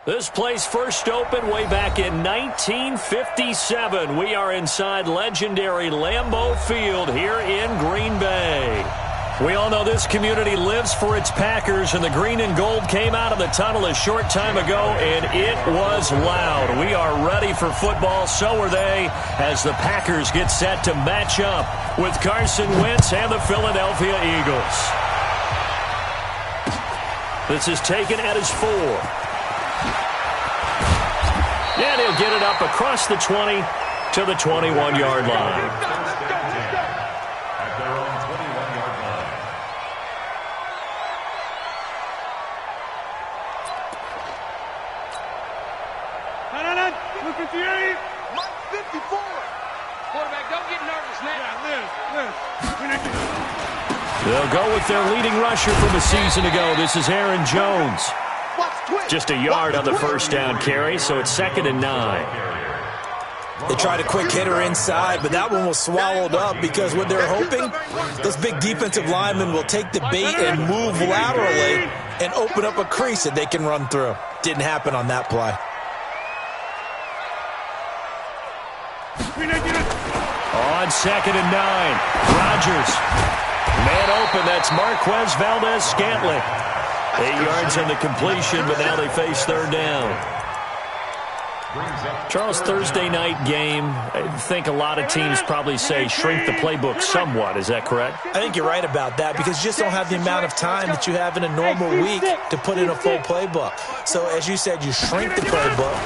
This place first opened way back in 1957. We are inside legendary Lambeau Field here in Green Bay. We all know this community lives for its Packers, and the green and gold came out of the tunnel a short time ago, and it was loud. We are ready for football, so are they, as the Packers get set to match up with Carson Wentz and the Philadelphia Eagles. This is taken at his 4. And he'll get it up across the 20 to the 21-yard line. At their own 21-yard line. No, 258. 54. Quarterback, don't get nervous now. Yeah, Liz. They'll go with their leading rusher from a season ago. This is Aaron Jones. Just a yard on the first down carry, so it's 2nd and 9. They tried a quick hitter inside, but that one was swallowed up because what they're hoping, those big defensive linemen will take the bait and move laterally and open up a crease that they can run through. Didn't happen on that play. On 2nd and 9, Rodgers. Man open, that's Marquez Valdez-Scantling. 8 yards on the completion, but now they face 3rd down. Charles, Thursday night game, I think a lot of teams probably say shrink the playbook somewhat. Is that correct? I think you're right about that because you just don't have the amount of time that you have in a normal week to put in a full playbook. So as you said, you shrink the playbook,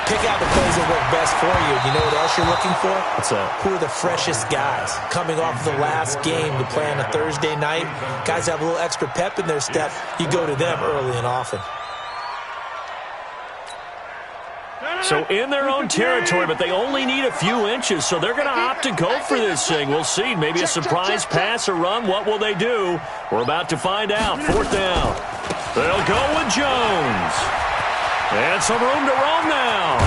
pick out the plays that work best for you. You know what else you're looking for? What's that? Who are the freshest guys coming off the last game to play on a Thursday night? Guys have a little extra pep in their step. You go to them early and often. So in their own territory, but they only need a few inches, so they're going to opt to go for this thing. We'll see. Maybe a surprise pass or run. What will they do? We're about to find out. 4th down. They'll go with Jones. And some room to roam now.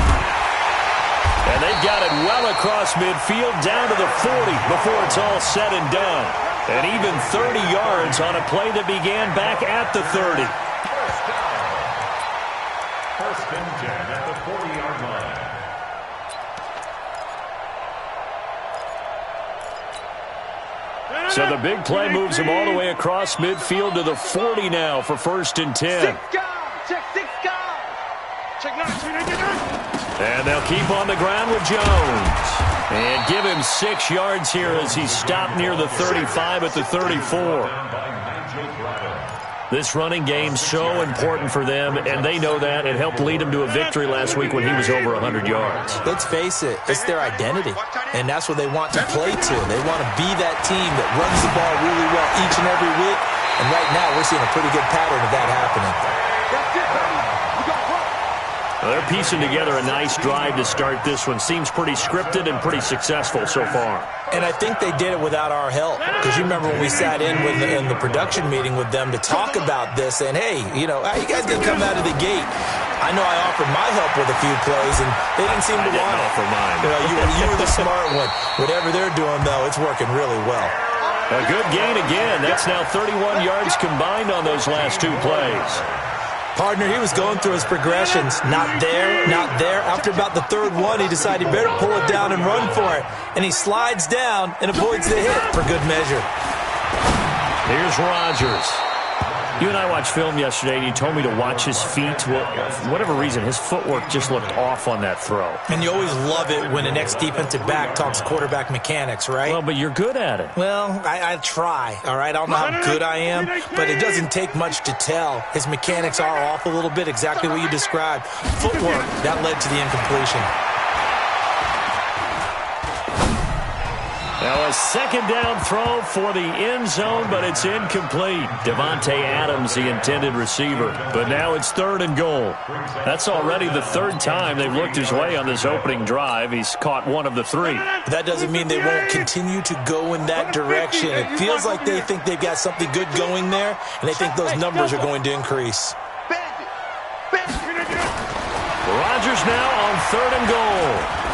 And they've got it well across midfield down to the 40 before it's all said and done. And even 30 yards on a play that began back at the 30. First and 10 at the 40-yard line. So the big play moves them all the way across midfield to the 40 now for 1st and 10. Check 6 guys. And they'll keep on the ground with Jones. And give him 6 yards here as he stopped near the 35 at the 34. This running game's so important for them, and they know that. It helped lead them to a victory last week when he was over 100 yards. Let's face it, it's their identity, and that's what they want to play to. They want to be that team that runs the ball really well each and every week, and right now we're seeing a pretty good pattern of that happening. Well, they're piecing together a nice drive to start this one. Seems pretty scripted and pretty successful so far. And I think they did it without our help. Because you remember when we sat in the production meeting with them to talk about this, and hey, you know, how you guys going to come out of the gate? I know I offered my help with a few plays, and they didn't seem to want it. Offer mine. You know, you were the smart one. Whatever they're doing, though, it's working really well. A good gain again. That's now 31 yards combined on those last 2 plays. Partner, he was going through his progressions. Not there, not there. After about the 3rd one, he decided he better pull it down and run for it. And he slides down and avoids the hit for good measure. Here's Rodgers. You and I watched film yesterday, and you told me to watch his feet. Well, for whatever reason, his footwork just looked off on that throw. And you always love it when an ex-defensive back talks quarterback mechanics, right? Well, but you're good at it. Well, I try, all right? I don't know how good I am, but it doesn't take much to tell. His mechanics are off a little bit, exactly what you described. Footwork, that led to the incompletion. Now a 2nd down throw for the end zone, but it's incomplete. Devontae Adams, the intended receiver. But now it's 3rd and goal. That's already the 3rd time they've looked his way on this opening drive. He's caught 1 of the 3. That doesn't mean they won't continue to go in that direction. It feels like they think they've got something good going there, and they think those numbers are going to increase. Rodgers now on 3rd and goal.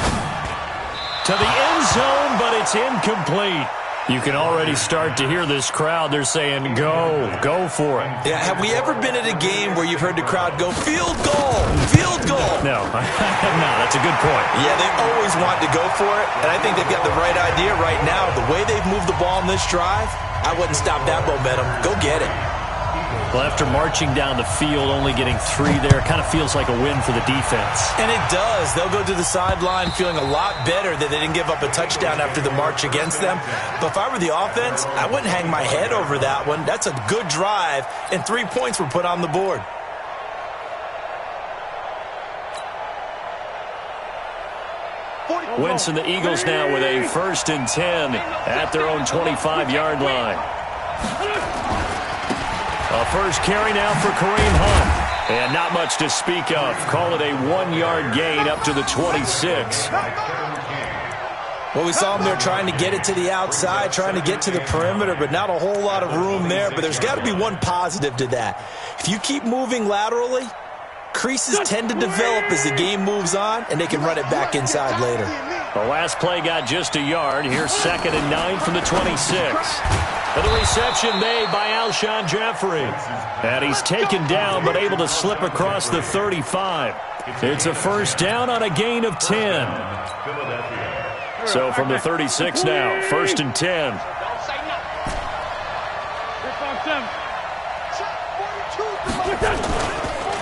To the end zone, but it's incomplete. You can already start to hear this crowd. They're saying, go for it. Yeah, have we ever been at a game where you've heard the crowd go, field goal, field goal? No, no, that's a good point. Yeah, they always want to go for it, and I think they've got the right idea right now. The way they've moved the ball in this drive, I wouldn't stop that momentum. Go get it. Well, after marching down the field, only getting 3 there, kind of feels like a win for the defense. And it does. They'll go to the sideline feeling a lot better that they didn't give up a touchdown after the march against them. But if I were the offense, I wouldn't hang my head over that one. That's a good drive, and 3 points were put on the board. Winston, the Eagles now with a 1st and 10 at their own 25-yard line. A first carry now for Kareem Hunt. And not much to speak of. Call it a 1-yard gain up to the 26. Well, we saw him there trying to get it to the outside, trying to get to the perimeter, but not a whole lot of room there. But there's got to be one positive to that. If you keep moving laterally, creases tend to develop as the game moves on, and they can run it back inside later. The last play got just a yard. Here's 2nd and 9 from the 26. And the reception made by Alshon Jeffrey. And he's taken down but able to slip across the 35. It's a first down on a gain of 10. So from the 36 now, 1st and 10.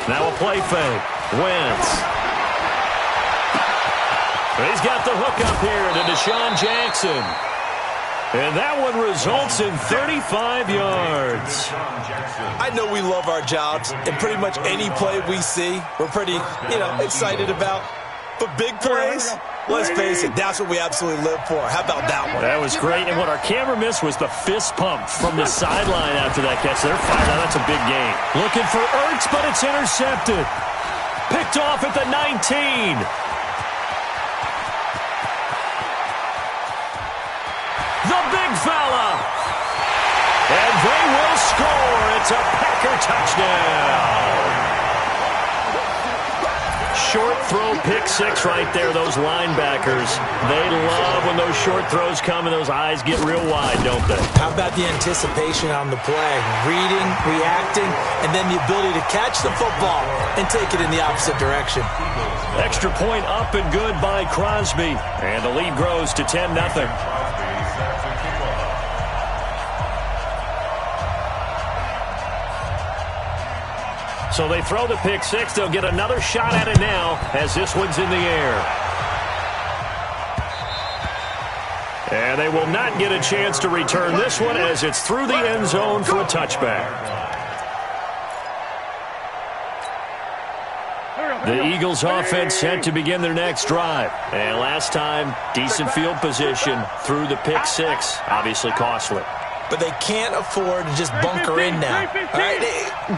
Now a play fake. Wentz. He's got the hook up here to Deshaun Jackson. And that one results in 35 yards. I know we love our jobs, and pretty much any play we see, we're pretty, excited about. But big plays, let's face it, that's what we absolutely live for. How about that one? That was great, and what our camera missed was the fist pump from the sideline after that catch. They're fired out. That's a big gain. Looking for Ertz, but it's intercepted. Picked off at the 19. The big fella. And they will score. It's a Packer touchdown. Short throw, pick 6 right there, those linebackers. They love when those short throws come and those eyes get real wide, don't they? How about the anticipation on the play? Reading, reacting, and then the ability to catch the football and take it in the opposite direction. Extra point up and good by Crosby. And the lead grows to 10-0. So they throw the pick 6. They'll get another shot at it now as this one's in the air. And they will not get a chance to return this one as it's through the end zone for a touchback. The Eagles offense set to begin their next drive. And last time, decent field position through the pick 6. Obviously costly. But they can't afford to just bunker in now. All right?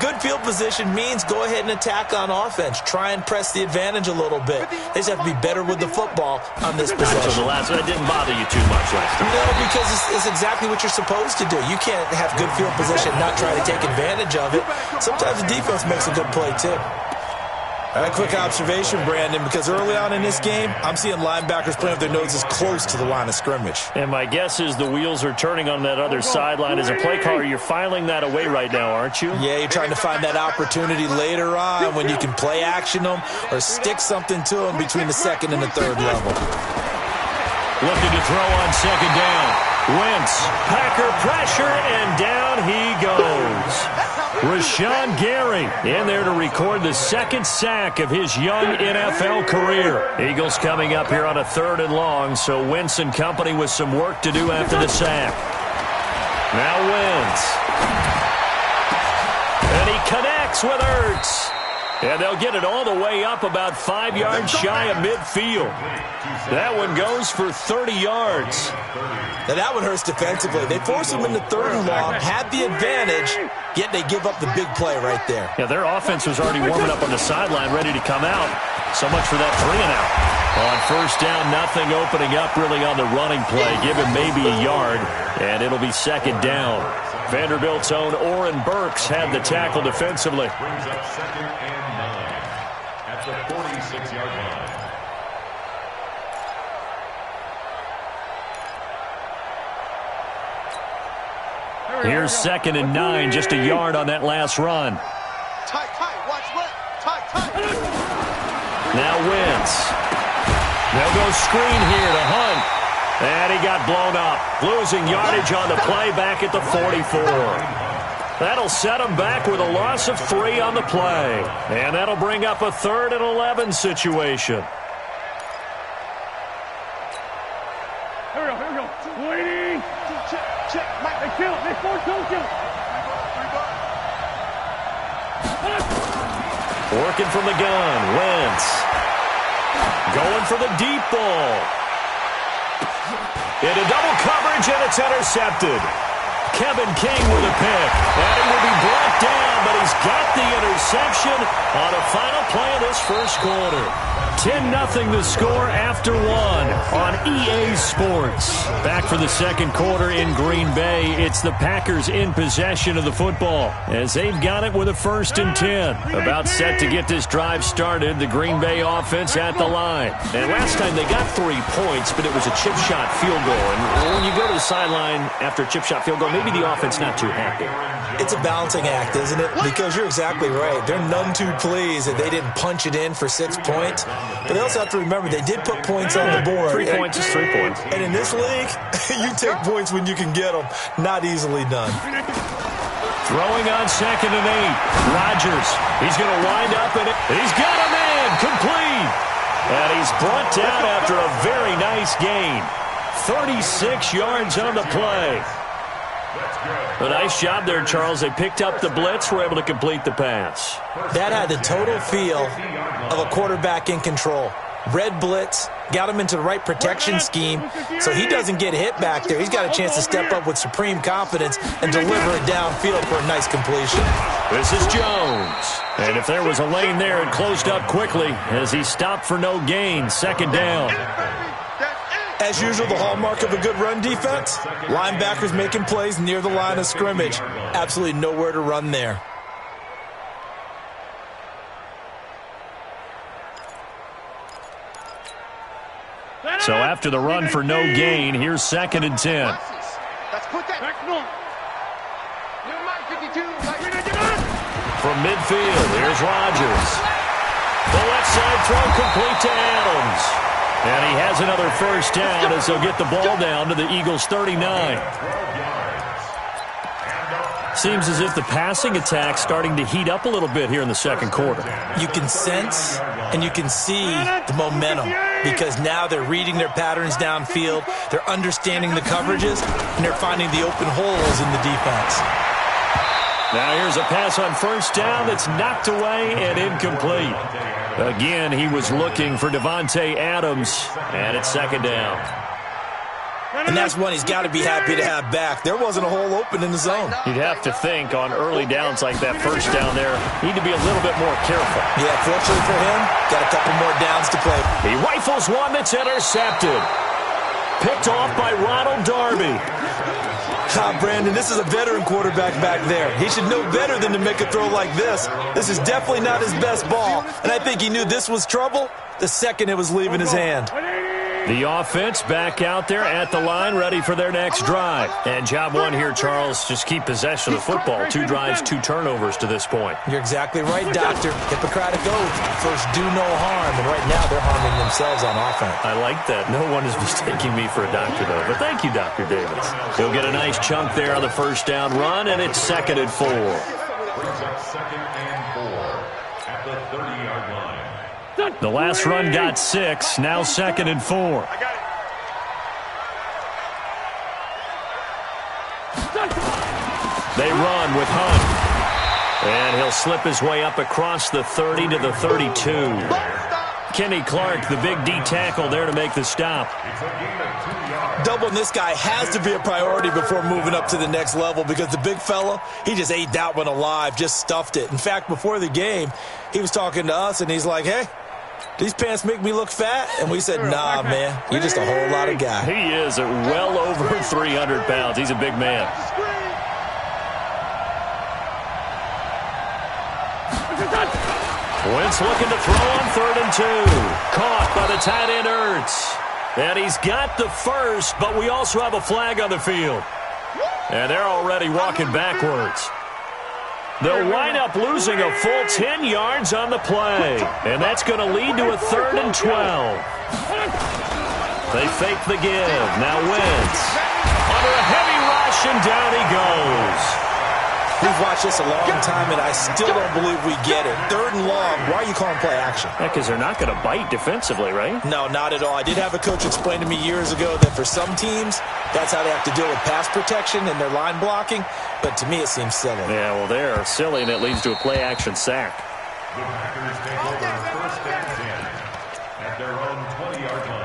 Good field position means go ahead and attack on offense. Try and press the advantage a little bit. They just have to be better with the football on this possession. So that didn't bother you too much last time. No, because it's exactly what you're supposed to do. You can't have good field position and not try to take advantage of it. Sometimes the defense makes a good play, too. All right, quick observation, Brandon, because early on in this game, I'm seeing linebackers playing with their noses close to the line of scrimmage. And my guess is the wheels are turning on that other sideline. As a play caller, you're filing that away right now, aren't you? Yeah, you're trying to find that opportunity later on when you can play action them or stick something to them between the 2nd and the 3rd level. Looking to throw on 2nd down. Wentz, Packer pressure, and down he goes. Rashawn Gary in there to record the 2nd sack of his young NFL career. Eagles coming up here on a 3rd and long, so Wentz and company with some work to do after the sack. Now Wentz. And he connects with Ertz. And they'll get it all the way up about 5 yards shy of midfield. That one goes for 30 yards. Now that one hurts defensively. They force him into 3rd and long, had the advantage, yet they give up the big play right there. Yeah, their offense was already warming up on the sideline, ready to come out. So much for that 3 and out. On 1st down, nothing opening up really on the running play. Give him maybe a yard, and it'll be 2nd down. Vanderbilt's own Oren Burks had the tackle defensively. Brings up 2nd and 9 at the 46-yard line. Here's 2nd and 9, just a yard on that last run. Tight, watch left. Tight. Now Wentz. They'll go screen here to Hunt. And he got blown up. Losing yardage on the play back at the 44. That'll set him back with a loss of 3 on the play. And that'll bring up a 3rd and 11 situation. Here we go. Waiting. Check. Mike. They kill. They force don't kill. Working from the gun. Wentz. Going for the deep ball. Into double coverage, and it's intercepted. Kevin King with a pick. And he will be brought down, but he's got the interception on the final play of this first quarter. 10-0 the score after 1 on EA Sports. Back for the second quarter in Green Bay. It's the Packers in possession of the football as they've got it with a 1st and 10. About set to get this drive started. The Green Bay offense at the line. And last time they got 3 points, but it was a chip shot field goal. And when you go to the sideline after a chip shot field goal, maybe the offense not too happy. It's a balancing act, isn't it? Because you're exactly right. They're none too pleased that they didn't punch it in for 6 points. But they also have to remember they did put points on the board. 3 points is 3 points. And in this league, you take points when you can get them. Not easily done. Throwing on 2nd and 8. Rodgers. He's going to wind up and he's got a man complete. And he's brought down after a very nice gain. 36 yards on the play. A nice job there, Charles. They picked up the blitz, were able to complete the pass. That had the total feel of a quarterback in control. Red blitz, got him into the right protection scheme, so he doesn't get hit back there. He's got a chance to step up with supreme confidence and deliver it downfield for a nice completion. This is Jones. And if there was a lane there, it closed up quickly as he stopped for no gain. 2nd down. As usual, the hallmark of a good run defense, linebackers making plays near the line of scrimmage. Absolutely nowhere to run there. So after the run for no gain, here's 2nd and 10. Let's put that Back north. From midfield, here's Rodgers. The left side throw complete to Adams. And he has another 1st down as they'll get the ball down to the Eagles' 39. Seems as if the passing attack's starting to heat up a little bit here in the second quarter. You can sense and you can see the momentum because now they're reading their patterns downfield, they're understanding the coverages, and they're finding the open holes in the defense. Now here's a pass on 1st down that's knocked away and incomplete. Again, he was looking for Devontae Adams, and it's 2nd down. And that's one he's got to be happy to have back. There wasn't a hole open in the zone. You'd have to think on early downs like that 1st down there, need to be a little bit more careful. Yeah, fortunately for him, got a couple more downs to play. He rifles one that's intercepted. Picked off by Ronald Darby. Brandon, this is a veteran quarterback back there. He should know better than to make a throw like this. This is definitely not his best ball, and I think he knew this was trouble the second it was leaving his hand. The offense back out there at the line, ready for their next drive. And job one here, Charles, just keep possession of the football. 2 drives, 2 turnovers to this point. You're exactly right, Doctor. Hippocratic oath. First, do no harm. And right now, they're harming themselves on offense. I like that. No one is mistaking me for a doctor, though. But thank you, Dr. Davis. He'll get a nice chunk there on the 1st down run, and it's 2nd and 4. Brings up 2nd and 4 at the 30-yard line. The last run got 6, now 2nd and 4. I got it. They run with Hunt. And he'll slip his way up across the 30 to the 32. Kenny Clark, the big D tackle there to make the stop. Doubling this guy has to be a priority before moving up to the next level because the big fella, he just ate that one alive, just stuffed it. In fact, before the game, he was talking to us, and he's like, hey, these pants make me look fat? And we said, nah, man, you're just a whole lot of guy. He is at well over 300 pounds. He's a big man. Wentz looking to throw on 3rd and 2. Caught by the tight end Ertz. And he's got the first, but we also have a flag on the field. And they're already walking backwards. They'll wind up losing a full 10 yards on the play. And that's going to lead to a 3rd and 12. They fake the give. Now Wentz. Under a heavy rush, and down he goes. We've watched this a long time, and I still don't believe we get it. 3rd and long. Why are you calling play action? Yeah, because they're not going to bite defensively, right? No, not at all. I did have a coach explain to me years ago that for some teams, that's how they have to deal with pass protection and their line blocking. But to me, it seems silly. Yeah, well, they're silly, and it leads to a play-action sack. The Packers take over 1st and 10 at their own 20-yard line.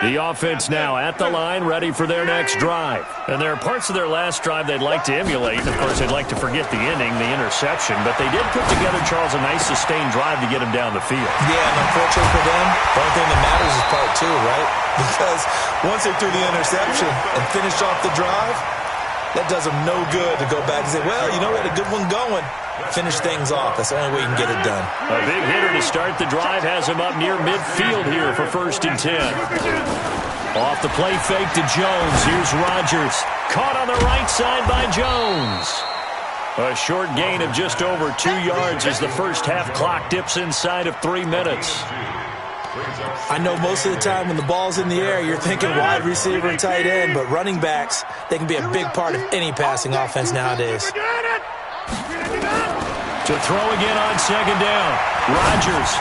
The offense now at the line, ready for their next drive. And there are parts of their last drive they'd like to emulate. Of course, they'd like to forget the inning, the interception. But they did put together, Charles, a nice sustained drive to get him down the field. Yeah, and unfortunately for them, the only thing that matters is part 2, right? Because once they threw the interception and finished off the drive, that does them no good to go back and say, well, you know, we had a good one going. Finish things off. That's the only way you can get it done. A big hitter to start the drive has him up near midfield here for 1st and 10. Off the play fake to Jones. Here's Rodgers. Caught on the right side by Jones. A short gain of just over 2 yards as the first half clock dips inside of 3 minutes. I know most of the time when the ball's in the air, you're thinking wide receiver and tight end, but running backs, they can be a big part of any passing offense nowadays. To throw again on 2nd down. Rodgers.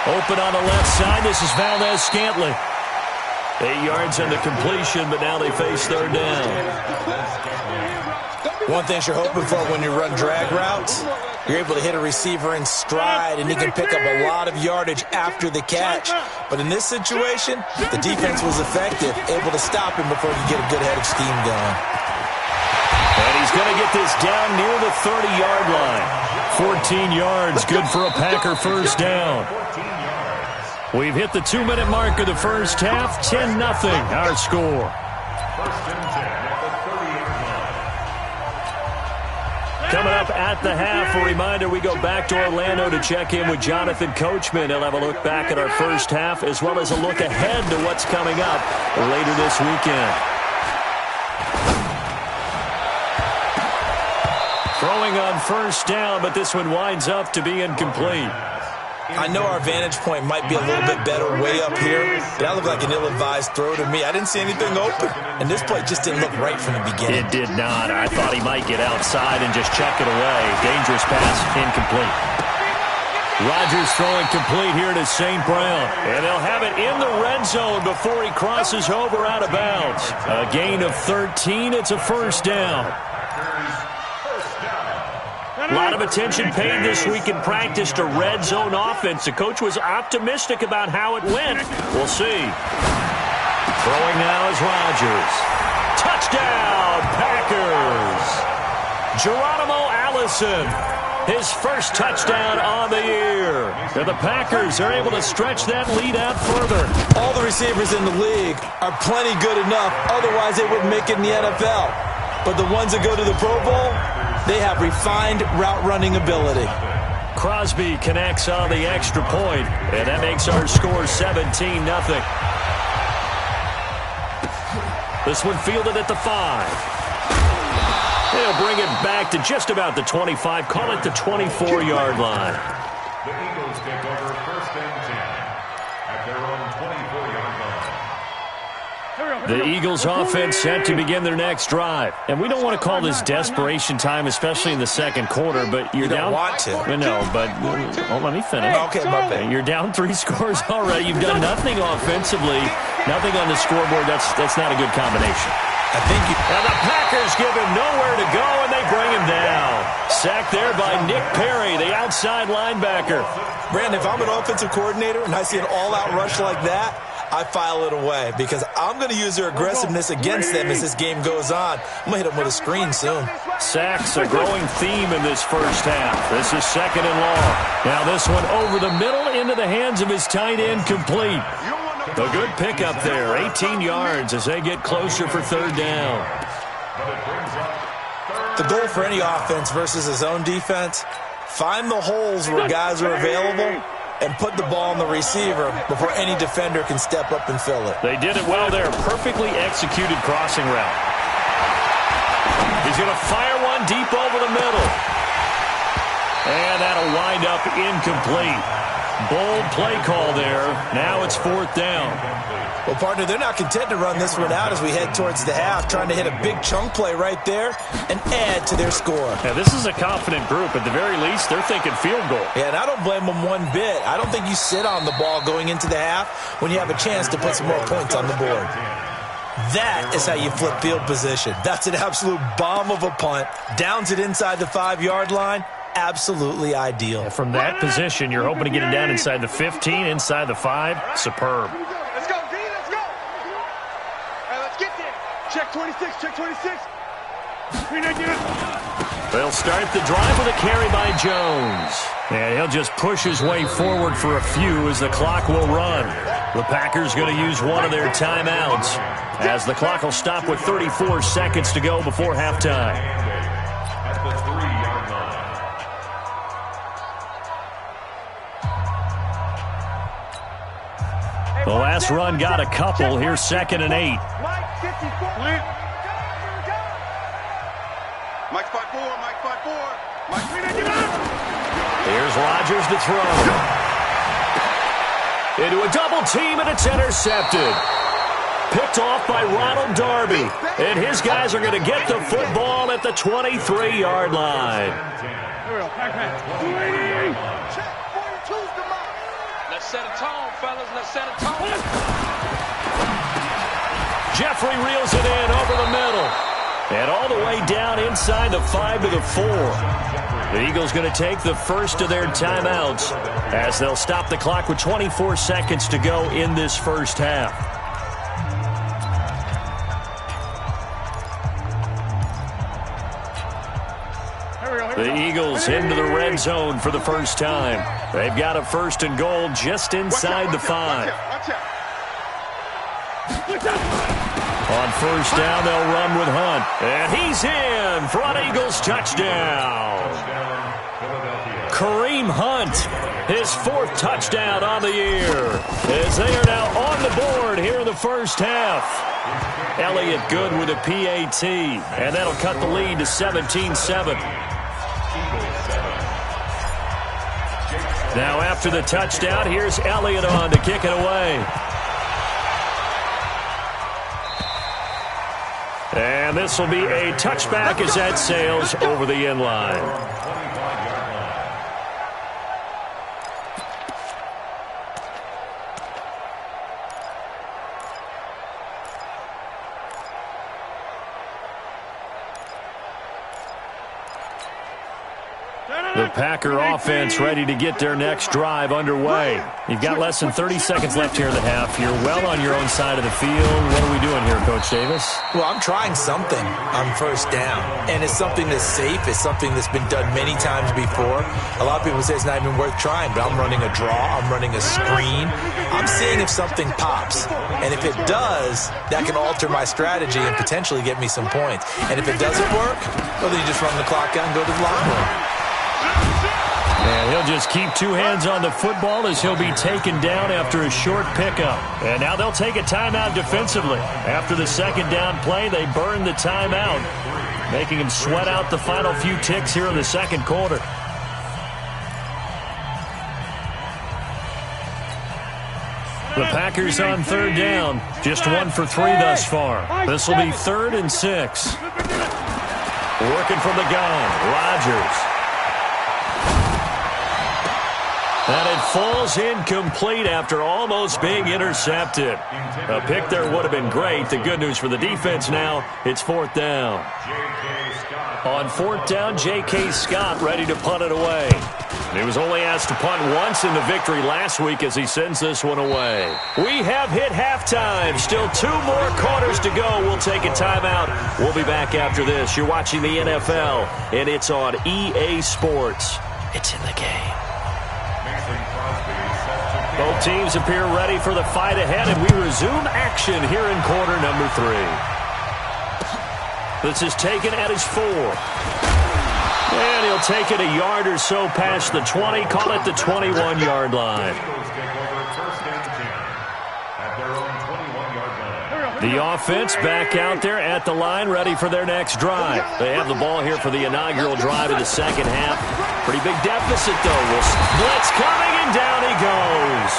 Open on the left side. This is Valdez-Scantling. 8 yards on the completion, but now they face 3rd down. One thing you're hoping for when you run drag routes, you're able to hit a receiver in stride, and he can pick up a lot of yardage after the catch. But in this situation, the defense was effective, able to stop him before he could get a good head of steam going. And he's going to get this down near the 30-yard line. 14 yards, good for a Packer 1st down. We've hit the 2-minute mark of the first half. 10-0 our score. 1st and 10 at the 38 line. Coming up at the half, a reminder, we go back to Orlando to check in with Jonathan Coachman. He'll have a look back at our first half as well as a look ahead to what's coming up later this weekend. Throwing on 1st down, but this one winds up to be incomplete. I know our vantage point might be a little bit better way up here, but that looked like an ill-advised throw to me. I didn't see anything open, and this play just didn't look right from the beginning. It did not. I thought he might get outside and just check it away. Dangerous pass, incomplete. Rodgers throwing complete here to St. Brown, and they'll have it in the red zone before he crosses over out of bounds. A gain of 13. It's a 1st down. A lot of attention paid this week in practice to red zone offense. The coach was optimistic about how it went. We'll see. Throwing now is Rodgers. Touchdown, Packers. Geronimo Allison, his first touchdown on the year. And the Packers are able to stretch that lead out further. All the receivers in the league are plenty good enough. Otherwise, they wouldn't make it in the NFL. But the ones that go to the Pro Bowl, they have refined route-running ability. Crosby connects on the extra point, and that makes our score 17-0. This one fielded at the 5. They'll bring it back to just about the 25, call it the 24-yard line. The Eagles take over 1st and 10 at their own 24-yard line. The Eagles offense set to begin their next drive. And we don't want to call this desperation time, especially in the second quarter, but you're down. You don't want to. No, but let me finish. Okay, my bad. You're down 3 scores already. You've done nothing offensively, nothing on the scoreboard. That's not a good combination. I think you... Now the Packers give him nowhere to go, and they bring him down. Sacked there by Nick Perry, the outside linebacker. Brandon, if I'm an offensive coordinator and I see an all-out rush like that, I file it away because I'm going to use their aggressiveness against them as this game goes on. I'm going to hit them with a screen soon. Sacks a growing theme in this first half. This is 2nd and long. Now this one over the middle into the hands of his tight end, complete. A good pickup there, 18 yards as they get closer for 3rd down. The goal for any offense versus his own defense, find the holes where guys are available and put the ball on the receiver before any defender can step up and fill it. They did it well there. Perfectly executed crossing route. He's going to fire one deep over the middle. And that'll wind up incomplete. Bold play call there. Now it's 4th down. Well, partner, they're not content to run this one out as we head towards the half, trying to hit a big chunk play right there and add to their score. Now, this is a confident group. At the very least, they're thinking field goal. Yeah, and I don't blame them one bit. I don't think you sit on the ball going into the half when you have a chance to put some more points on the board. That is how you flip field position. That's an absolute bomb of a punt. Downs it inside the 5-yard line. Absolutely ideal. And from that position, you're hoping to get it down inside the 15, inside the 5. Superb. Let's go, D, let's go. All right, let's get there. Check 26, check 26. They'll start the drive with a carry by Jones. And he'll just push his way forward for a few as the clock will run. The Packers going to use one of their timeouts as the clock will stop with 34 seconds to go before halftime. At the 3-yard line. The last run got a couple. Here's 2nd and 8. Mike, 54. Mike 5-4, Mike 5-4. Mike, Here's Rodgers to throw. Into a double team, and it's intercepted. Picked off by Ronald Darby. And his guys are going to get the football at the 23-yard line. check 42's the mark. Let's set a tone, fellas. Let's set a tone. Jeffrey reels it in over the middle. And all the way down inside the 5 to the 4. The Eagles going to take the first of their timeouts as they'll stop the clock with 24 seconds to go in this first half. The Eagles into the red zone for the first time. They've got a 1st and goal just inside the 5. Watch out. On 1st down, they'll run with Hunt. And he's in for an Eagles touchdown. Kareem Hunt, his 4th touchdown on the year, as they are now on the board here in the first half. Elliott good with a PAT, and that'll cut the lead to 17-7. Now after the touchdown, here's Elliott on to kick it away. And this will be a touchback as that sails over the end line. The Packer offense ready to get their next drive underway. You've got less than 30 seconds left here in the half. You're well on your own side of the field. What are we doing here, Coach Davis? Well, I'm trying something on 1st down, and it's something that's safe. It's something that's been done many times before. A lot of people say it's not even worth trying, but I'm running a draw. I'm running a screen. I'm seeing if something pops, and if it does, that can alter my strategy and potentially get me some points. And if it doesn't work, well, then you just run the clock out and go to the locker room. And he'll just keep 2 hands on the football as he'll be taken down after a short pickup. And now they'll take a timeout defensively. After the 2nd down play, they burn the timeout, making him sweat out the final few ticks here in the 2nd quarter. The Packers on 3rd down, just 1 for 3 thus far. This will be 3rd and 6. Working from the gun, Rodgers. And it falls incomplete after almost being intercepted. A pick there would have been great. The good news for the defense now, it's 4th down. On 4th down, J.K. Scott ready to punt it away. And he was only asked to punt once in the victory last week as he sends this one away. We have hit halftime. Still 2 more quarters to go. We'll take a timeout. We'll be back after this. You're watching the NFL, and it's on EA Sports. It's in the game. Both teams appear ready for the fight ahead, and we resume action here in quarter number 3. This is taken at his 4. And he'll take it a yard or so past the 20, call it the 21-yard line. The offense back out there at the line, ready for their next drive. They have the ball here for the inaugural drive of the second half. Pretty big deficit, though. Blitz coming, and down he goes.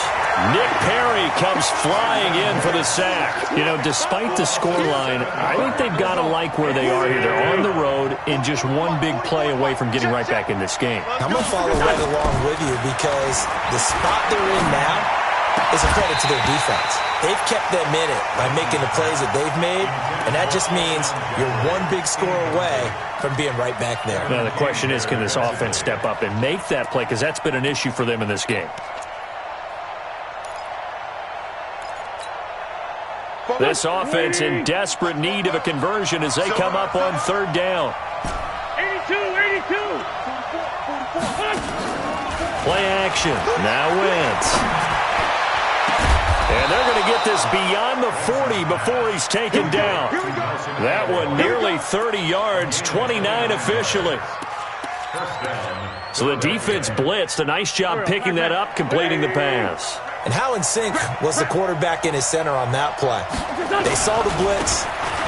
Nick Perry comes flying in for the sack. You know, despite the scoreline, I think they've got to like where they are here. They're on the road in just one big play away from getting right back in this game. I'm going to follow right along with you because the spot they're in now is a credit to their defense. They've kept them in it by making the plays that they've made, and that just means you're one big score away from being right back there. Now, the question is, can this offense step up and make that play? Because that's been an issue for them in this game. This offense in desperate need of a conversion as they come up on third down. 82. Play action. Now Wentz. And they're going to get this beyond the 40 before he's taken down. That one nearly 30 yards, 29 officially. So the defense blitzed. A nice job picking that up, completing the pass. And how in sync was the quarterback and his center on that play? They saw the blitz,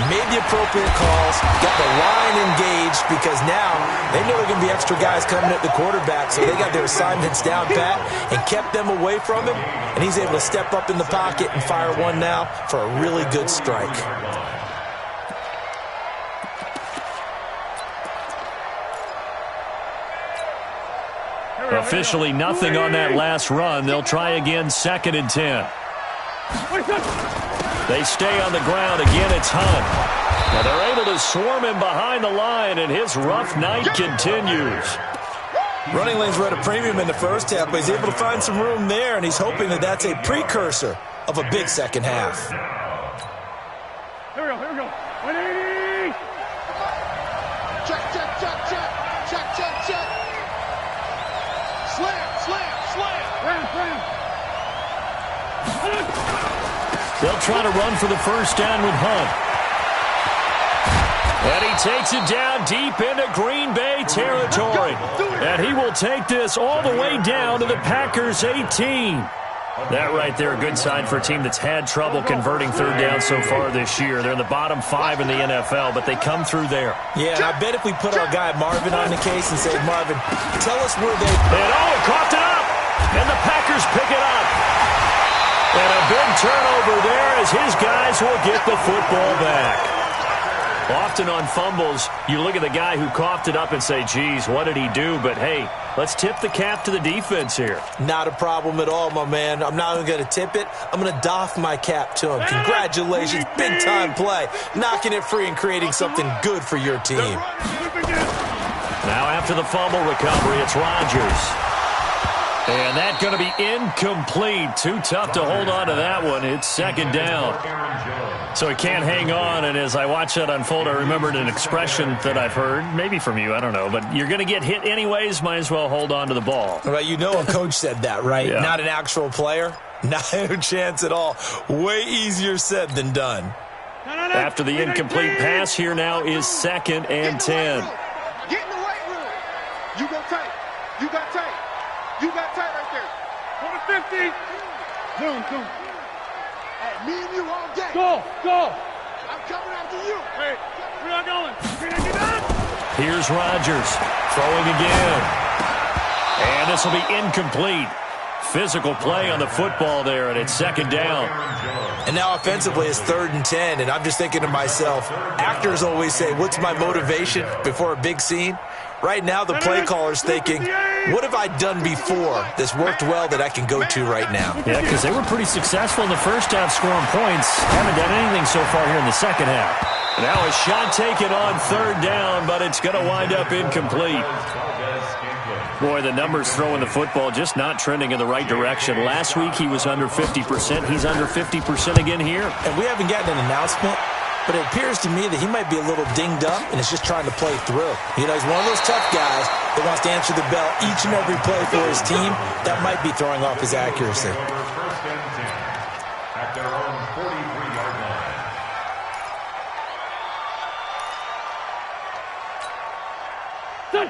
made the appropriate calls, got the line engaged because now they know there are going to be extra guys coming at the quarterback, so they got their assignments down pat and kept them away from him, and he's able to step up in the pocket and fire one now for a really good strike. Officially nothing on that last run. They'll try again, 2nd and 10. They stay on the ground. Again, it's Hunt. Now they're able to swarm him behind the line, and his rough night continues. Running lanes were at a premium in the first half, but he's able to find some room there, and he's hoping that that's a precursor of a big second half. Here we go. 180. Check. Slam. They'll try to run for the first down with Hunt. And he takes it down deep into Green Bay territory. And he will take this all the way down to the Packers' 18. That right there, a good sign for a team that's had trouble converting third down so far this year. They're in the bottom 5 in the NFL, but they come through there. Yeah, and I bet if we put our guy Marvin on the case and say, Marvin, tell us where they... And he coughed it up! And the Packers pick it up. And a big turnover there as his guys will get the football back. Often on fumbles, you look at the guy who coughed it up and say, geez, what did he do? But, hey, let's tip the cap to the defense here. Not a problem at all, my man. I'm not even going to tip it. I'm going to doff my cap to him. Congratulations, big-time play. Knocking it free and creating something good for your team. Now after the fumble recovery, it's Rodgers. And that's going to be incomplete. Too tough to hold on to that one. It's 2nd down. So he can't hang on, and as I watch that unfold, I remembered an expression that I've heard, maybe from you, I don't know, but you're going to get hit anyways, might as well hold on to the ball. Well, you know a coach said that, right? Yeah. Not an actual player? Not a chance at all. Way easier said than done. After the incomplete pass, here now is 2nd and 10. Get in the right room. You go tight. You got tight. You got tight right there. 50. Zoom. Hey, me and you all day. Go. I'm coming after you. Hey, we're not going. Here's Rodgers throwing again. And this will be incomplete. Physical play on the football there, and it's 2nd down. And now offensively it's 3rd and 10, and I'm just thinking to myself, actors always say, what's my motivation before a big scene? Right now the play caller's thinking, what have I done before that's worked well that I can go to right now? Yeah, because they were pretty successful in the first half scoring points. Haven't done anything so far here in the second half. Now a shot taken on 3rd down, but it's going to wind up incomplete. Boy, the numbers throwing the football just not trending in the right direction. Last week he was under 50%. He's under 50% again here. And we haven't gotten an announcement, but it appears to me that he might be a little dinged up and is just trying to play through. You know, he's one of those tough guys that wants to answer the bell each and every play for his team. That might be throwing off his accuracy. At their own 43-yard line.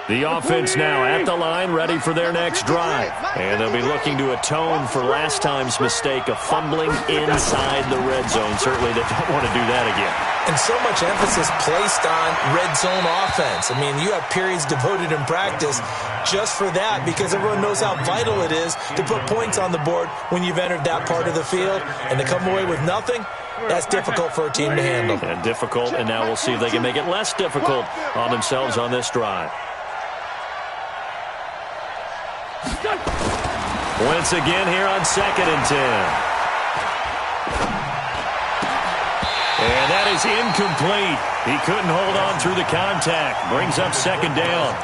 The offense now at the line, ready for their next drive. And they'll be looking to atone for last time's mistake of fumbling inside the red zone. Certainly they don't want to do that again. And so much emphasis placed on red zone offense. I mean, you have periods devoted in practice just for that because everyone knows how vital it is to put points on the board when you've entered that part of the field. And to come away with nothing, that's difficult for a team to handle. And difficult, and now we'll see if they can make it less difficult on themselves on this drive. Once again here on 2nd and 10. And that is incomplete. He couldn't hold on through the contact. Brings up 2nd down.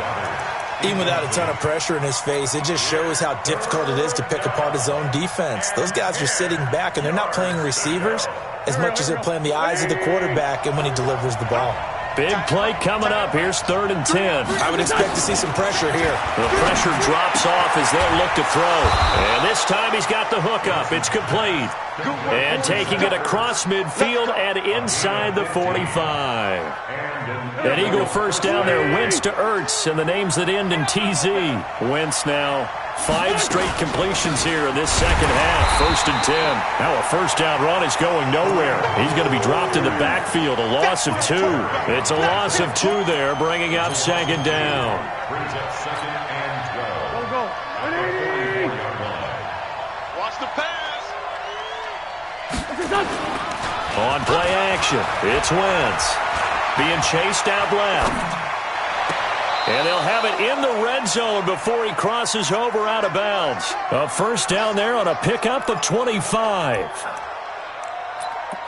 Even without a ton of pressure in his face, it just shows how difficult it is to pick apart his own defense. Those guys are sitting back, and they're not playing receivers as much as they're playing the eyes of the quarterback and when he delivers the ball. Big play coming up. Here's 3rd and 10. I would expect to see some pressure here. The pressure drops off as they'll look to throw. And this time he's got the hook up. It's complete. And taking it across midfield and inside the 45. An Eagle first down there. Wentz to Ertz, and the names that end in TZ. Wentz now 5 straight completions here in this second half. 1st and 10. Now a first down run is going nowhere. He's going to be dropped in the backfield. A loss of 2. It's a loss of 2 there, bringing up 2nd down. Brings up 2nd and 12. Go. 180. Watch the pass. On play action, it's Wentz. Being chased out left. And they'll have it in the red zone before he crosses over out of bounds. A first down there on a pickup of 25.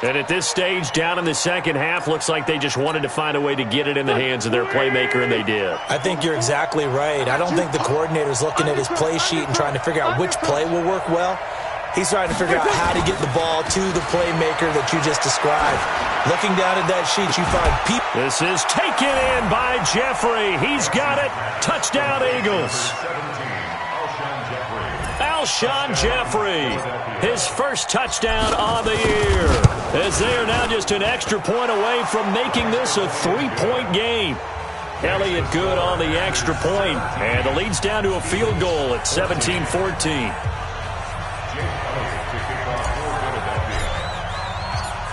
And at this stage, down in the second half, looks like they just wanted to find a way to get it in the hands of their playmaker, and they did. I think you're exactly right. I don't think the coordinator's looking at his play sheet and trying to figure out which play will work well. He's trying to figure out how to get the ball to the playmaker that you just described. Looking down at that sheet, you find people. This is taken in by Jeffrey. He's got it. Touchdown, Eagles. Alshon Jeffrey, his first touchdown on the year. As they are now just an extra point away from making this a 3-point game. Elliott good on the extra point, and the lead's down to a field goal at 17-14.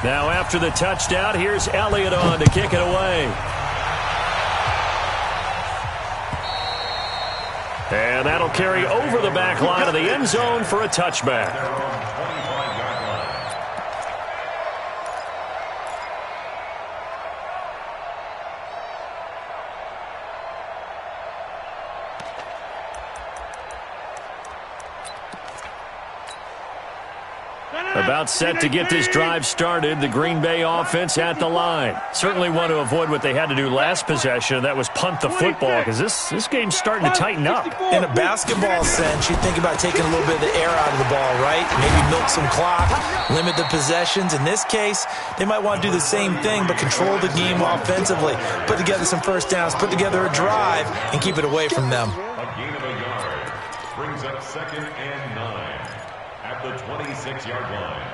Now after the touchdown, here's Elliott on to kick it away. And that'll carry over the back line of the end zone for a touchback. About set to get this drive started, the Green Bay offense at the line. Certainly want to avoid what they had to do last possession. That was punt the football, because this game's starting to tighten up. In a basketball sense, you think about taking a little bit of the air out of the ball, right? Maybe milk some clock, limit the possessions. In this case, they might want to do the same thing, but control the game offensively. Put together some first downs, put together a drive, and keep it away from them. A gain of a yard. Brings up 2nd and 9 at the 26-yard line.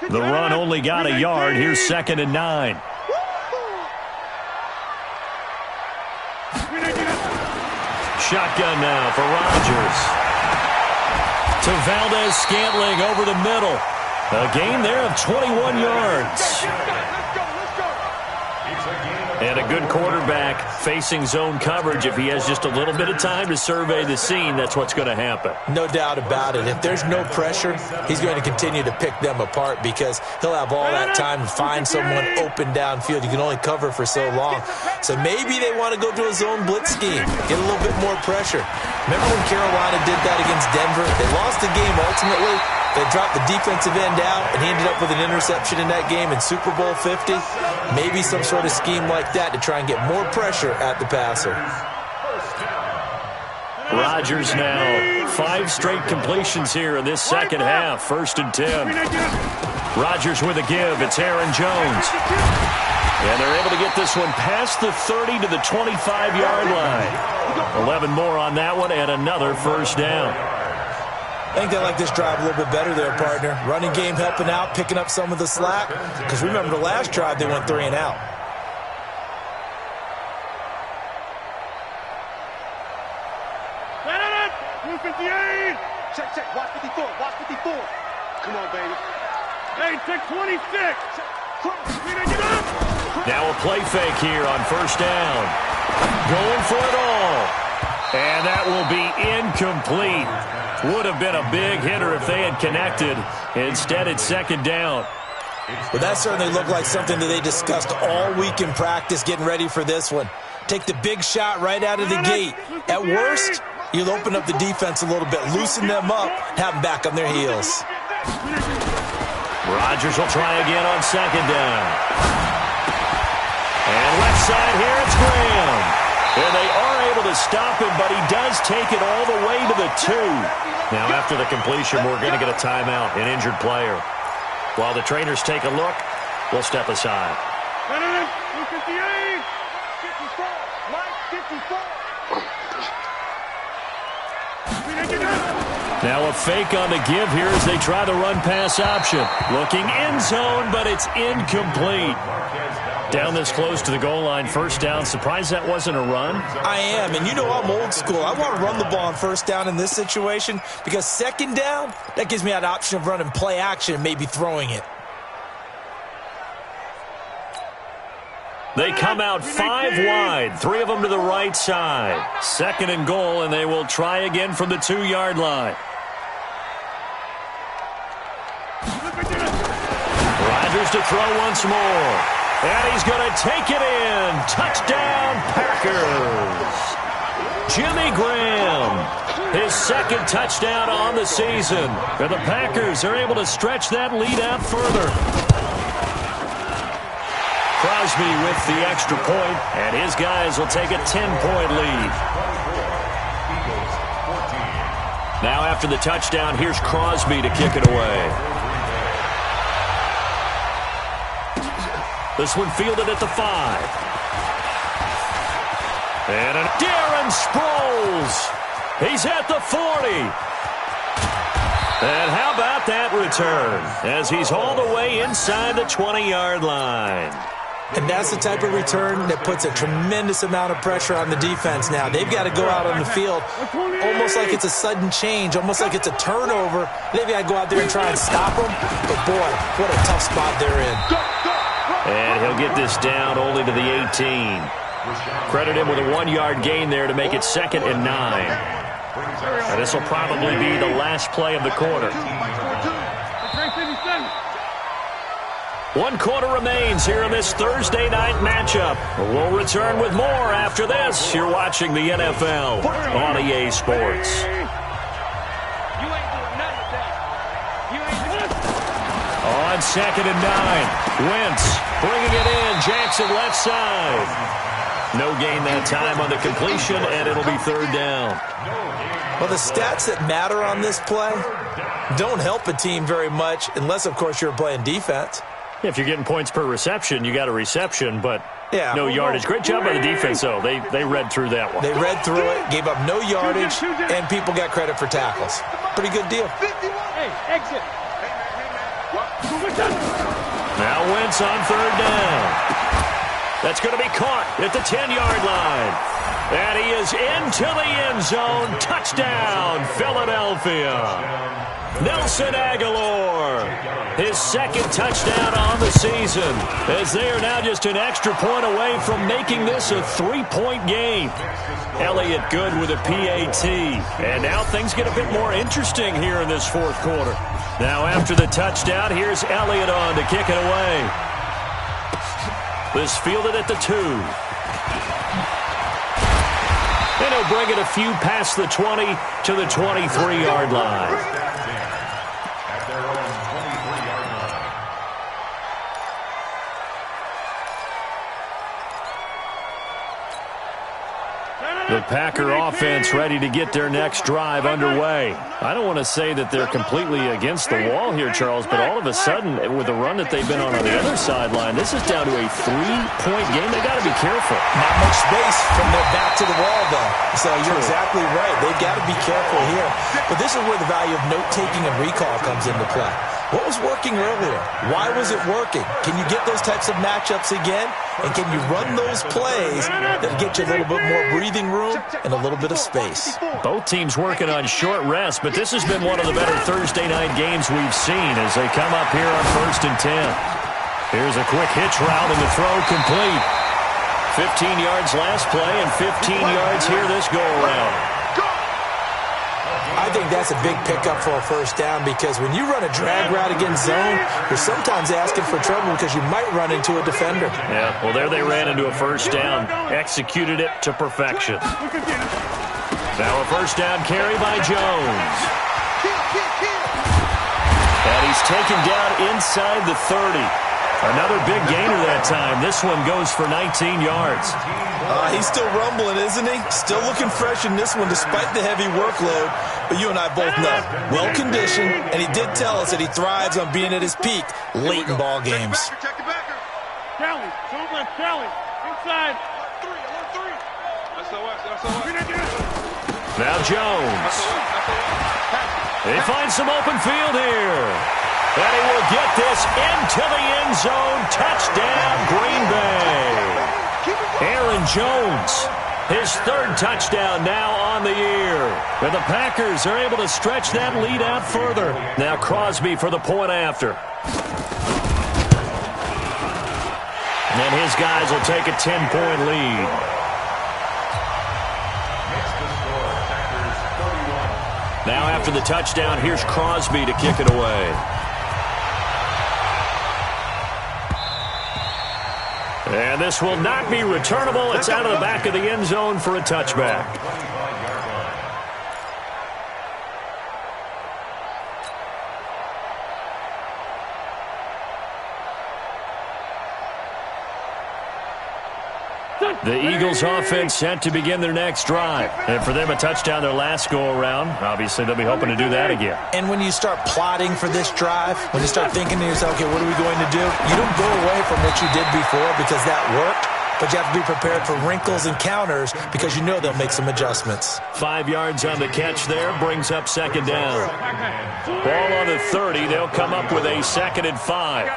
The run only got a yard. Here's 2nd and 9. Shotgun now for Rodgers. To Valdez-Scantling over the middle. A gain there of 21 yards. And a good quarterback facing zone coverage. If he has just a little bit of time to survey the scene, that's what's going to happen. No doubt about it. If there's no pressure, he's going to continue to pick them apart because he'll have all that time to find someone open downfield. You can only cover for so long. So maybe they want to go to a zone blitz scheme, get a little bit more pressure. Remember when Carolina did that against Denver? They lost the game ultimately. They dropped the defensive end out, and he ended up with an interception in that game in Super Bowl 50. Maybe some sort of scheme like that to try and get more pressure at the passer. Rodgers now 5 straight completions here in this second half. 1st and 10. Rodgers with a give. It's Aaron Jones. And they're able to get this one past the 30 to the 25-yard line. 11 more on that one and another first down. I think they like this drive a little bit better there, partner. Running game helping out, picking up some of the slack. Because remember, the last drive, they went 3 and out. Set it up! 258! Check, check. Watch 54. Watch 54. Come on, baby. Hey, check 26! Get up! Now a play fake here on first down. Going for it all. And that will be incomplete. Would have been a big hitter if they had connected. Instead, it's second down. Well, that certainly looked like something that they discussed all week in practice getting ready for this one. Take the big shot right out of the gate. At worst, you'll open up the defense a little bit, loosen them up, have them back on their heels. Rodgers will try again on second down. And left side here, it's Graham. And they are able to stop him, but he does take it all the way to the 2. Now, after the completion, we're going to get a timeout, an injured player. While the trainers take a look, we'll step aside. 258! 54. Mike, 54. Now a fake on the give here as they try the run-pass option. Looking end zone, but it's incomplete. Down this close to the goal line, first down. Surprised that wasn't a run? I am, and you know I'm old school. I want to run the ball on first down in this situation because second down, that gives me that option of running play action and maybe throwing it. They come out 5 wide, 3 of them to the right side. Second and goal, and they will try again from the 2-yard line. Rodgers to throw once more. And he's going to take it in. Touchdown, Packers. Jimmy Graham, his second touchdown on the season. And the Packers are able to stretch that lead out further. Crosby with the extra point, and his guys will take a 10-point lead. Now after the touchdown, here's Crosby to kick it away. This one fielded at the 5. And Darren Sproles. He's at the 40. And how about that return as he's hauled away inside the 20-yard line. And that's the type of return that puts a tremendous amount of pressure on the defense now. They've got to go out on the field almost like it's a sudden change, almost like it's a turnover. They've got to go out there and try and stop them. But, boy, what a tough spot they're in. And he'll get this down only to the 18. Credit him with a 1-yard gain there to make it 2nd and 9. And this will probably be the last play of the quarter. 1 quarter remains here in this Thursday night matchup. We'll return with more after this. You're watching the NFL on EA Sports. On 2nd and 9, Wentz bringing it in. Jackson left side. No gain that time on the completion, and it'll be 3rd down. Well, the stats that matter on this play don't help a team very much unless, of course, you're playing defense. If you're getting points per reception, you got a reception, but yeah, no yardage. Great job by the defense, though. They read through that one. They read through it, gave up no yardage, and people got credit for tackles. Pretty good deal. Hey, exit. Now Wentz on 3rd down. That's going to be caught at the 10-yard line. And he is into the end zone. Touchdown, Philadelphia. Nelson Aguilar, his 2nd touchdown on the season, as they are now just an extra point away from making this a 3-point game. Elliott good with a PAT. And now things get a bit more interesting here in this 4th quarter. Now after the touchdown, here's Elliott on to kick it away. This fielded at the 2. And he'll bring it a few past the 20 to the 23-yard line. At their own 23-yard line. The Packer offense ready to get their next drive underway. I don't want to say that they're completely against the wall here, Charles, but all of a sudden, with the run that they've been on the other sideline, this is down to a 3-point game. They got to be careful. Not much space from their back to the wall, though. So you're exactly right. They've got to be careful here. But this is where the value of note-taking and recall comes into play. What was working earlier? Why was it working? Can you get those types of matchups again? And can you run those plays that get you a little bit more breathing room and a little bit of space? Both teams working on short rest, but this has been one of the better Thursday night games we've seen as they come up here on 1st and 10. Here's a quick hitch route and the throw complete. 15 yards last play and 15 yards here this go-around. I think that's a big pickup for a first down because when you run a drag route against zone, you're sometimes asking for trouble because you might run into a defender. Yeah, well, there they ran into a first down, executed it to perfection. Now a first down carry by Jones. And he's taken down inside the 30. Another big gainer that time. This one goes for 19 yards. He's still rumbling, isn't he? Still looking fresh in this one despite the heavy workload. But you and I both know, well-conditioned, and he did tell us that he thrives on being at his peak late in ball games. Kelly, inside. Now Jones. He finds some open field here. And he will get this into the end zone. Touchdown, Green Bay. Aaron Jones, his third touchdown now on the year. And the Packers are able to stretch that lead out further. Now Crosby for the point after. And then his guys will take a 10-point lead. Now after the touchdown, here's Crosby to kick it away. And this will not be returnable. It's out of the back of the end zone for a touchback. The Eagles offense set to begin their next drive. And for them, a touchdown their last go-around. Obviously, they'll be hoping to do that again. And when you start plotting for this drive, when you start thinking to yourself, okay, what are we going to do? You don't go away from what you did before because that worked. But you have to be prepared for wrinkles and counters because you know they'll make some adjustments. 5 yards on the catch there brings up second down. Ball on the 30. They'll come up with a 2nd and 5.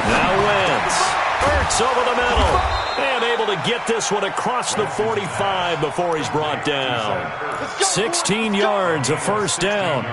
Now Wentz. Hurts over the middle. And able to get this one across the 45 before he's brought down. 16 yards, a first down.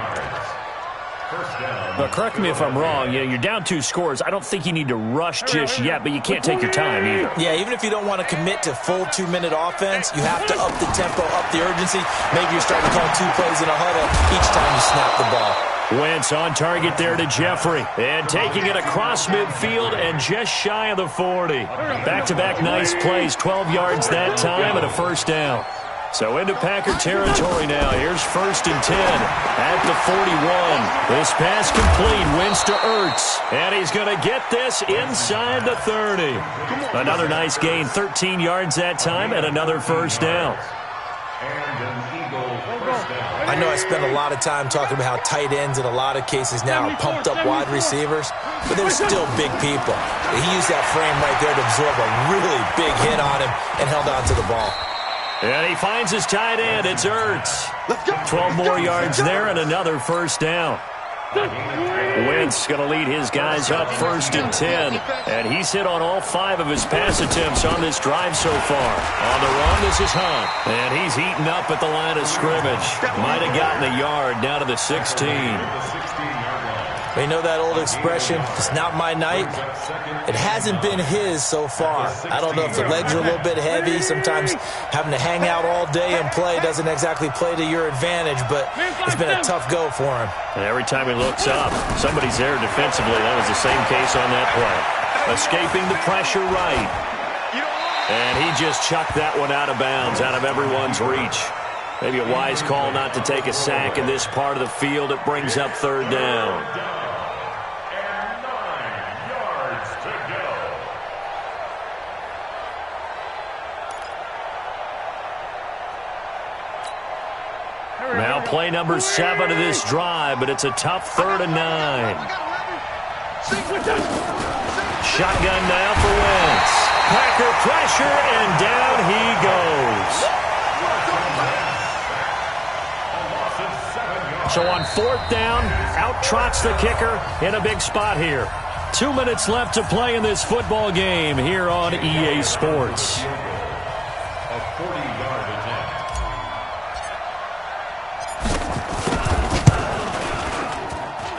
But correct me if I'm wrong. You're down 2 scores. I don't think you need to rush just yet, but you can't take your time either. Yeah, even if you don't want to commit to full 2-minute offense, you have to up the tempo, up the urgency. Maybe you're starting to call 2 plays in a huddle each time you snap the ball. Wentz on target there to Jeffrey. And taking it across midfield and just shy of the 40. Back-to-back nice plays. 12 yards that time and a first down. So into Packer territory now. Here's 1st and 10 at the 41. This pass complete. Wentz to Ertz. And he's going to get this inside the 30. Another nice gain. 13 yards that time and another first down. I know I spend a lot of time talking about how tight ends in a lot of cases now are pumped up wide receivers, but they're still big people. He used that frame right there to absorb a really big hit on him and held on to the ball. And he finds his tight end. It's Ertz. 12 more yards there and another first down. Wentz going to lead his guys up 1st and 10. And he's hit on all 5 of his pass attempts on this drive so far. On the run, this is Hunt. And he's eaten up at the line of scrimmage. Might have gotten a yard down to the 16. You know that old expression, it's not my night? It hasn't been his so far. I don't know if the legs are a little bit heavy. Sometimes having to hang out all day and play doesn't exactly play to your advantage, but it's been a tough go for him. And every time he looks up, somebody's there defensively. That was the same case on that play. Escaping the pressure right. And he just chucked that one out of bounds, out of everyone's reach. Maybe a wise call not to take a sack in this part of the field. It brings up 3rd down. play number 7 of this drive, but it's a tough 3rd and 9. Shotgun now for Wentz. Packer pressure, and down he goes. So on 4th down, out trots the kicker in a big spot here. 2 minutes left to play in this football game here on EA Sports. A 40-yard attempt.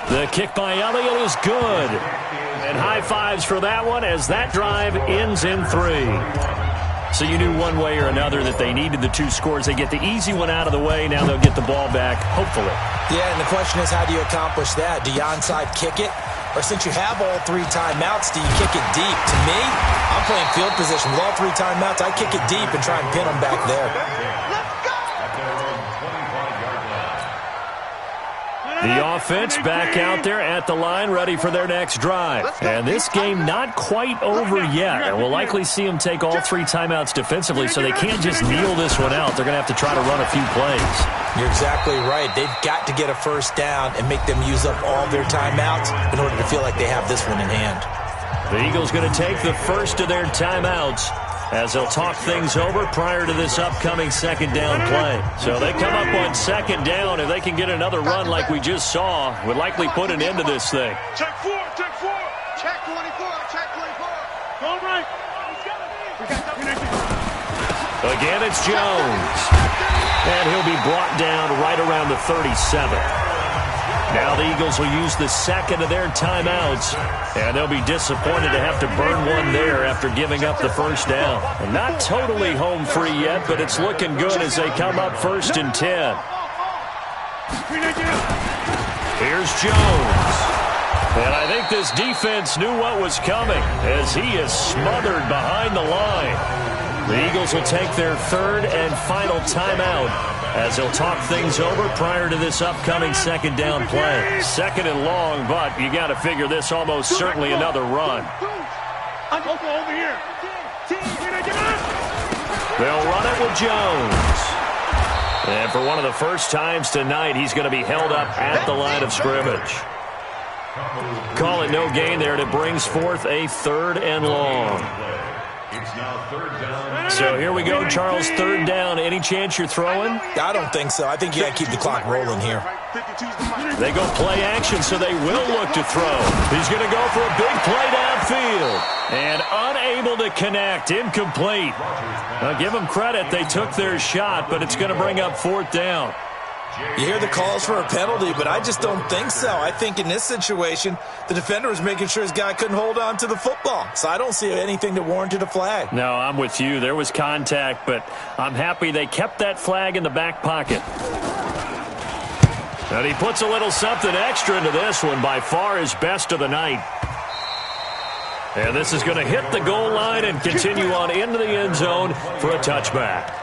The kick by Elliott is good. And high fives for that one as that drive ends in 3. So you knew one way or another that they needed the 2 scores. They get the easy one out of the way. Now they'll get the ball back, hopefully. Yeah, and the question is, how do you accomplish that? Do you onside kick it? Or since you have all 3 timeouts, do you kick it deep? To me, I'm playing field position. With all 3 timeouts, I kick it deep and try and pin them back there. The offense back out there at the line, ready for their next drive. And this game not quite over yet. And we'll likely see them take all 3 timeouts defensively, so they can't just kneel this one out. They're going to have to try to run a few plays. You're exactly right. They've got to get a first down and make them use up all their timeouts in order to feel like they have this one in hand. The Eagles going to take the first of their timeouts as they'll talk things over prior to this upcoming 2nd down play. So they come up on 2nd down. If they can get another run like we just saw, would likely put an end to this thing. Check 4, check 4. Check 24, check 24. Go right. Again, it's Jones. And he'll be brought down right around the 37. Now the Eagles will use the 2nd of their timeouts, and they'll be disappointed to have to burn one there after giving up the first down. And not totally home free yet, but it's looking good as they come up 1st and 10. Here's Jones. And I think this defense knew what was coming as he is smothered behind the line. The Eagles will take their 3rd and final timeout as they'll talk things over prior to this upcoming 2nd down play. 2nd and long, but you got to figure this almost certainly another run. Over here. They'll run it with Jones. And for one of the first times tonight, he's going to be held up at the line of scrimmage. Call it no gain there, and it brings forth a 3rd and long. It's now 3rd down. So here we go, Charles, 3rd down. Any chance you're throwing? I don't think so. I think you got to keep the clock rolling here. They go play action, so they will look to throw. He's going to go for a big play downfield. And unable to connect, incomplete. Now, give them credit. They took their shot, but it's going to bring up 4th down. You hear the calls for a penalty, but I just don't think so. I think in this situation, the defender was making sure his guy couldn't hold on to the football. So I don't see anything that warranted a flag. No, I'm with you. There was contact, but I'm happy they kept that flag in the back pocket. And he puts a little something extra into this one, by far his best of the night. And this is going to hit the goal line and continue on into the end zone for a touchback.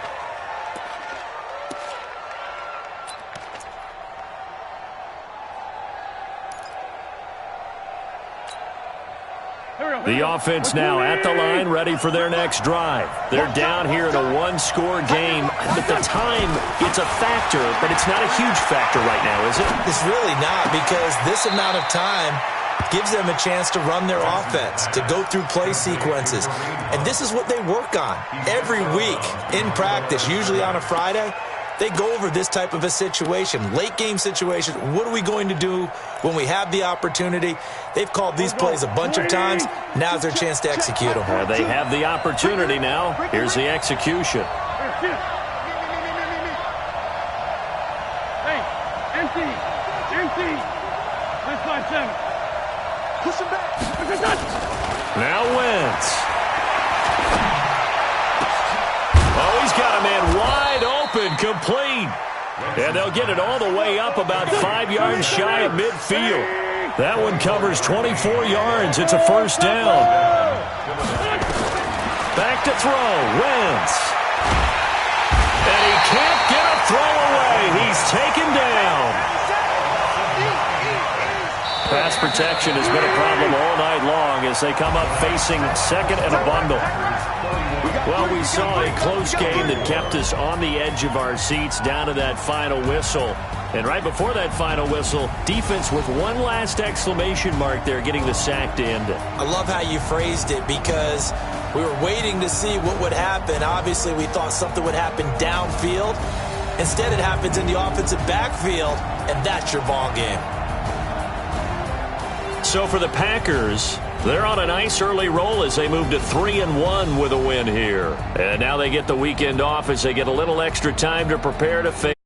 The offense now at the line, ready for their next drive. They're down here in a 1-score game. At the time, it's a factor, but it's not a huge factor right now, is it? It's really not, because this amount of time gives them a chance to run their offense, to go through play sequences. And this is what they work on every week in practice, usually on a Friday. They go over this type of a situation, late game situation. What are we going to do when we have the opportunity? They've called these plays a bunch of times. Now's their chance to execute them. They have the opportunity now. Here's the execution. Hey, empty. Let's find center. Push him back. Now Wentz. Oh, he's got a man wide open, complete. And they'll get it all the way up about 5 yards shy of midfield. That one covers 24 yards. It's a 1st down. Back to throw, Wentz. And he can't get a throw away. He's taken down. Pass protection has been a problem all night long as they come up facing second and a bundle. Well, we saw a close game that kept us on the edge of our seats down to that final whistle. And right before that final whistle, defense with one last exclamation mark there, getting the sack to end it. I love how you phrased it because we were waiting to see what would happen. Obviously, we thought something would happen downfield. Instead, it happens in the offensive backfield, and that's your ball game. So for the Packers, they're on a nice early roll as they move to 3-1 with a win here. And now they get the weekend off as they get a little extra time to prepare to face